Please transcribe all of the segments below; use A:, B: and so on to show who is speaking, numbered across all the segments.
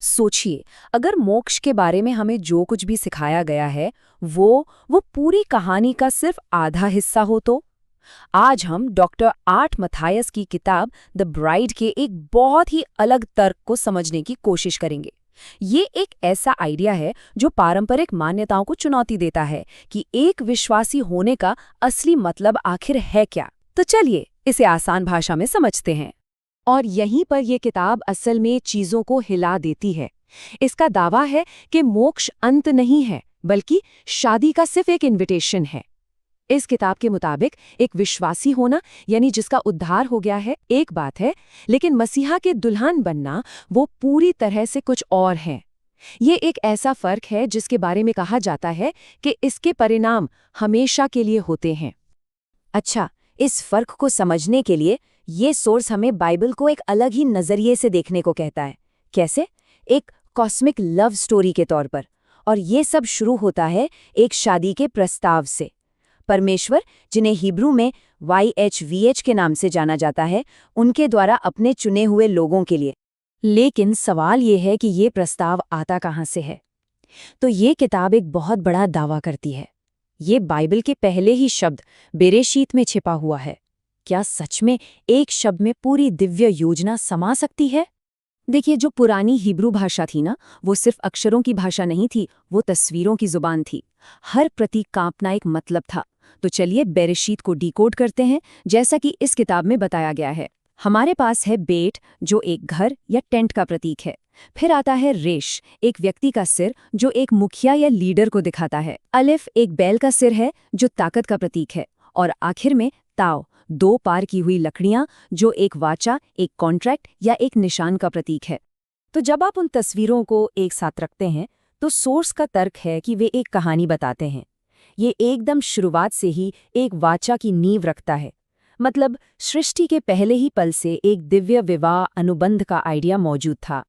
A: सोचिए, अगर मोक्ष के बारे में हमें जो कुछ भी सिखाया गया है वो पूरी कहानी का सिर्फ आधा हिस्सा हो तो। आज हम डॉक्टर आर्ट मथायस की किताब द ब्राइड के एक बहुत ही अलग तर्क को समझने की कोशिश करेंगे। ये एक ऐसा आइडिया है जो पारंपरिक मान्यताओं को चुनौती देता है कि एक विश्वासी होने का असली मतलब आखिर है क्या। तो चलिए इसे आसान भाषा में समझते हैं।
B: और यहीं पर यह किताब असल में चीजों को हिला देती है। इसका दावा है कि मोक्ष अंत नहीं है, बल्कि शादी का सिर्फ एक इनविटेशन है। इस किताब के मुताबिक एक विश्वासी होना, यानी जिसका उद्धार हो गया है, एक बात है, लेकिन मसीहा के दुल्हन बनना वो पूरी तरह से कुछ और है। ये एक ऐसा फर्क है जिसके बारे में कहा जाता है कि इसके परिणाम हमेशा के लिए होते हैं।
A: अच्छा, इस फर्क को समझने के लिए ये सोर्स हमें बाइबल को एक अलग ही नजरिए से देखने को कहता है। कैसे? एक कॉस्मिक लव स्टोरी के तौर पर। और ये सब शुरू होता है एक शादी के प्रस्ताव से। परमेश्वर, जिन्हें हिब्रू में YHVH के नाम से जाना जाता है, उनके द्वारा अपने चुने हुए लोगों के लिए। लेकिन सवाल ये है कि ये प्रस्ताव आता कहाँ से है? तो ये किताब एक बहुत बड़ा दावा करती है। ये बाइबल के पहले ही शब्द बेरेशीत में छिपा हुआ है। क्या सच में एक शब्द में पूरी दिव्य योजना समा सकती है? देखिए, जो पुरानी हिब्रू भाषा थी ना, वो सिर्फ अक्षरों की भाषा नहीं थी, वो तस्वीरों की जुबान थी। हर प्रतीक का अपना एक मतलब था। तो चलिए बेरेशीत को डिकोड करते हैं, जैसा कि इस किताब में बताया गया है। हमारे पास है बेट, जो एक घर या टेंट का प्रतीक है। फिर आता है रेश, एक व्यक्ति का सिर जो एक मुखिया या लीडर को दिखाता है। अलिफ एक बैल का सिर है जो ताकत का प्रतीक है। और आखिर में ताव, दो पार की हुई लकड़ियां जो एक वाचा, एक कॉन्ट्रैक्ट या एक निशान का प्रतीक है। तो जब आप उन तस्वीरों को एक साथ रखते हैं तो सोर्स का तर्क है कि वे एक कहानी बताते हैं। ये एकदम शुरुआत से ही एक वाचा की नींव रखता है। मतलब सृष्टि के पहले ही पल से एक दिव्य विवाह अनुबंध का आइडिया मौजूद था।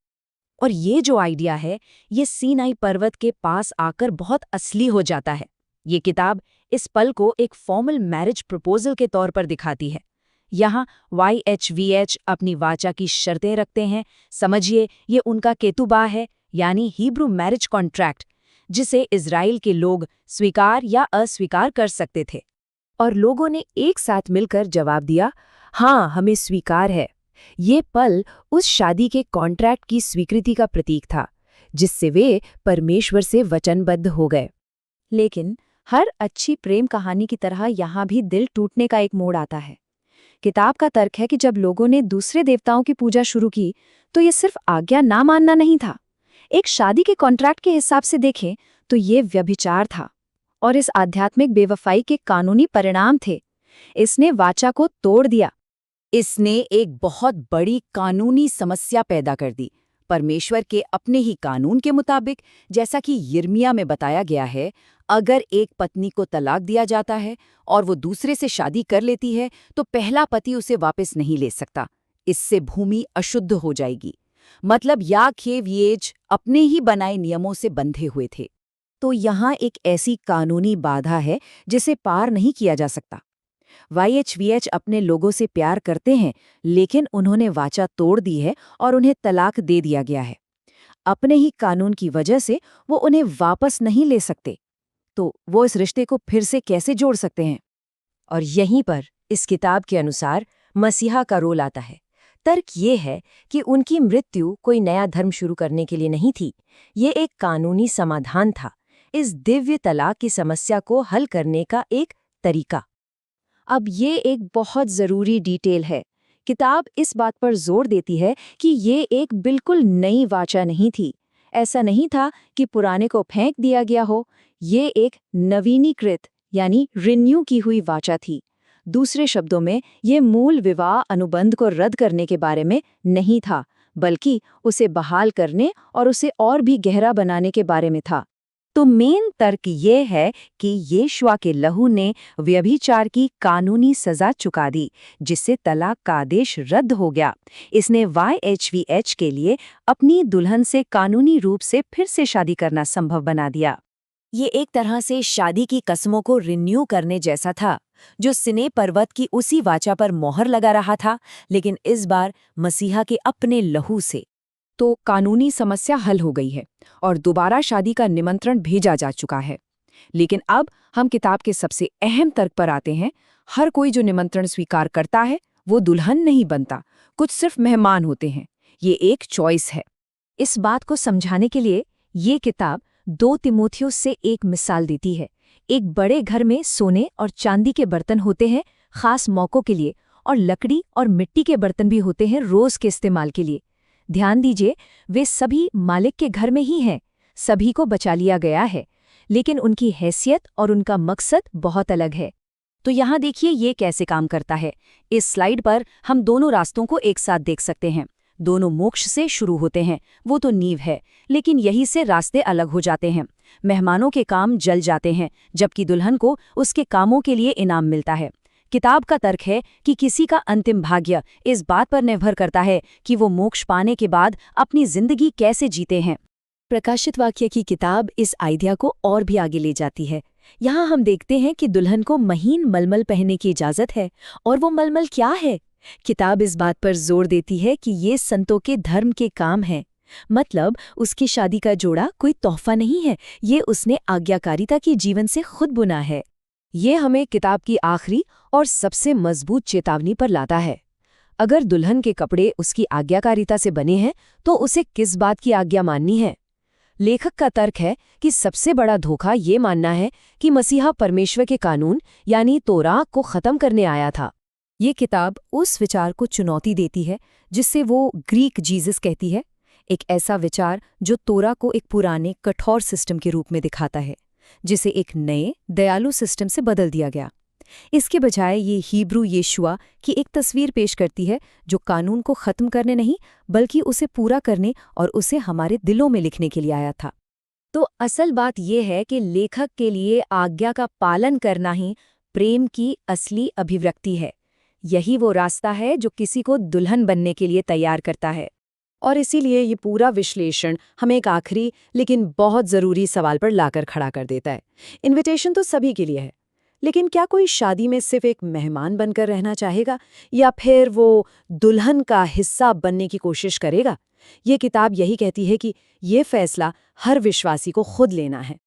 A: और ये जो आइडिया है, ये सीनाई पर्वत के पास आकर बहुत असली हो जाता है। ये किताब इस पल को एक फॉर्मल मैरिज प्रपोजल के तौर पर दिखाती है। यहाँ YHVH अपनी वाचा की शर्तें रखते हैं। समझिए, ये उनका केतुबा है, यानी हिब्रू मैरिज कॉन्ट्रैक्ट, जिसे इज़राइल के लोग स्वीकार या अस्वीकार कर सकते थे। और लोगों ने एक साथ मिलकर जवाब दिया, हाँ, हमें स्वीकार है। ये पल उस शादी के कॉन्ट्रैक्ट की स्वीकृति का प्रतीक था, जिससे वे परमेश्वर से वचनबद्ध हो गए। लेकिन हर अच्छी प्रेम कहानी की तरह यहाँ भी दिल टूटने का एक मोड़ आता है। किताब का तर्क है कि जब लोगों ने दूसरे देवताओं की पूजा शुरू की, तो ये सिर्फ आज्ञा ना मानना नहीं था। एक शादी के कॉन्ट्रैक्ट के हिसाब से देखें तो ये व्यभिचार था, और इस आध्यात्मिक बेवफाई के कानूनी परिणाम थे। इसने वाचा को तोड़ दिया। इसने एक बहुत बड़ी कानूनी समस्या पैदा कर दी। परमेश्वर के अपने ही कानून के मुताबिक, जैसा कि यिर्मयाह में बताया गया है, अगर एक पत्नी को तलाक दिया जाता है और वो दूसरे से शादी कर लेती है, तो पहला पति उसे वापस नहीं ले सकता। इससे भूमि अशुद्ध हो जाएगी। मतलब याखेवयेज अपने ही बनाए नियमों से बंधे हुए थे। तो यहाँ एक ऐसी कानूनी बाधा है जिसे पार नहीं किया जा सकता। YHVH अपने लोगों से प्यार करते हैं, लेकिन उन्होंने वाचा तोड़ दी है और उन्हें तलाक दे दिया गया है। अपने ही कानून की वजह से वो उन्हें वापस नहीं ले सकते। तो वो इस रिश्ते को फिर से कैसे जोड़ सकते हैं? और यहीं पर इस किताब के अनुसार मसीहा का रोल आता है। तर्क ये है कि उनकी मृत्यु कोई नया धर्म शुरू करने के लिए नहीं थी। ये एक कानूनी समाधान था, इस दिव्य तलाक की समस्या को हल करने का एक तरीका। अब ये एक बहुत ज़रूरी डिटेल है। किताब इस बात पर जोर देती है कि ये एक बिल्कुल नई वाचा नहीं थी। ऐसा नहीं था कि पुराने को फेंक दिया गया हो। ये एक नवीनीकृत यानी रिन्यू की हुई वाचा थी। दूसरे शब्दों में, ये मूल विवाह अनुबंध को रद्द करने के बारे में नहीं था, बल्कि उसे बहाल करने और उसे और भी गहरा बनाने के बारे में था। तो मेन तर्क ये है कि यीशु के लहू ने व्यभिचार की कानूनी सजा चुका दी, जिससे तलाक का आदेश रद्द हो गया। इसने YHVH के लिए अपनी दुल्हन से कानूनी रूप से फिर से शादी करना संभव बना दिया। ये एक तरह से शादी की कसमों को रिन्यू करने जैसा था, जो सिने पर्वत की उसी वाचा पर मोहर लगा रहा था, लेकिन इस बार मसीहा के अपने लहू से।
B: तो कानूनी समस्या हल हो गई है और दोबारा शादी का निमंत्रण भेजा जा चुका है। लेकिन अब हम किताब के सबसे अहम तर्क पर आते हैं। हर कोई जो निमंत्रण स्वीकार करता है वो दुल्हन नहीं बनता, कुछ सिर्फ मेहमान होते हैं। ये एक चॉइस है।
A: इस बात को समझाने के लिए ये किताब 2 तिमोथियुस से एक मिसाल देती है। एक बड़े घर में सोने और चांदी के बर्तन होते हैं खास मौकों के लिए, और लकड़ी और मिट्टी के बर्तन भी होते हैं रोज के इस्तेमाल के लिए। ध्यान दीजिए, वे सभी मालिक के घर में ही हैं, सभी को बचा लिया गया है, लेकिन उनकी हैसियत और उनका मकसद बहुत अलग है। तो यहाँ देखिए ये कैसे काम करता है। इस स्लाइड पर हम दोनों रास्तों को एक साथ देख सकते हैं। दोनों मोक्ष से शुरू होते हैं, वो तो नींव है, लेकिन यहीं से रास्ते अलग हो जाते हैं। मेहमानों के काम जल जाते हैं, जबकि दुल्हन को उसके कामों के लिए इनाम मिलता है। किताब का तर्क है कि किसी का अंतिम भाग्य इस बात पर निर्भर करता है कि वो मोक्ष पाने के बाद अपनी जिंदगी कैसे जीते हैं। प्रकाशित वाक्य की किताब इस आइडिया को और भी आगे ले जाती है। यहाँ हम देखते हैं कि दुल्हन को महीन मलमल पहनने की इजाजत है, और वो मलमल क्या है? किताब इस बात पर जोर देती है कि ये संतों के धर्म के काम है। मतलब उसकी शादी का जोड़ा कोई तोहफा नहीं है, ये उसने आज्ञाकारिता के जीवन से खुद बुना है।
B: ये हमें किताब की आखिरी और सबसे मजबूत चेतावनी पर लाता है। अगर दुल्हन के कपड़े उसकी आज्ञाकारिता से बने हैं तो उसे किस बात की आज्ञा माननी है? लेखक का तर्क है कि सबसे बड़ा धोखा ये मानना है कि मसीहा परमेश्वर के कानून यानी तोरा को खत्म करने आया था। ये किताब उस विचार को चुनौती देती है जिससे वो ग्रीक जीसस कहती है, एक ऐसा विचार जो तोरा को एक पुराने कठोर सिस्टम के रूप में दिखाता है, जिसे एक नए दयालु सिस्टम से बदल दिया गया। इसके बजाय ये हिब्रू यीशुआ की एक तस्वीर पेश करती है जो कानून को खत्म करने नहीं बल्कि उसे पूरा करने और उसे हमारे दिलों में लिखने के लिए आया था।
A: तो असल बात यह है कि लेखक के लिए आज्ञा का पालन करना ही प्रेम की असली अभिव्यक्ति है। यही वो रास्ता है जो किसी को दुल्हन बनने के लिए तैयार करता है।
B: और इसीलिए ये पूरा विश्लेषण हमें एक आखिरी लेकिन बहुत ज़रूरी सवाल पर लाकर खड़ा कर देता है। इन्विटेशन तो सभी के लिए है, लेकिन क्या कोई शादी में सिर्फ एक मेहमान बनकर रहना चाहेगा या फिर वो दुल्हन का हिस्सा बनने की कोशिश करेगा? ये किताब यही कहती है कि ये फैसला हर विश्वासी को खुद लेना है।